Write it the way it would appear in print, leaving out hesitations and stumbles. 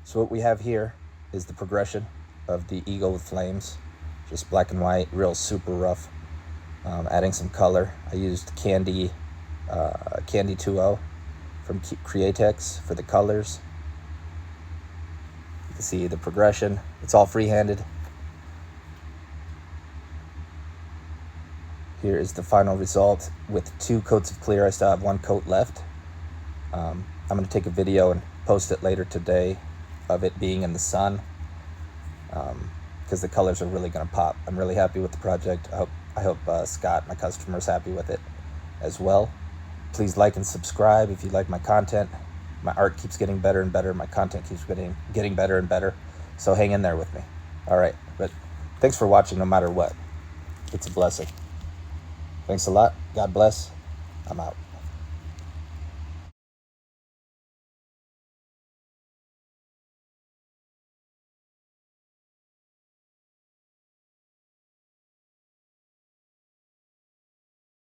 So what we have here is the progression of the Eagle with Flames, just black and white, real super rough. Adding some color. I used Candy 2.0 from Createx for the colors. You can see the progression. It's all freehanded. Here is the final result with 2 coats of clear. I still have 1 coat left. I'm going to take a video and post it later today of it being in the sun, because the colors are really going to pop. I'm really happy with the project. I hope Scott, my customer, is happy with it as well. Please like and subscribe if you like my content. My art keeps getting better and better. My content keeps getting better and better. So hang in there with me. All right, but thanks for watching no matter what. It's a blessing. Thanks a lot. God bless. I'm out.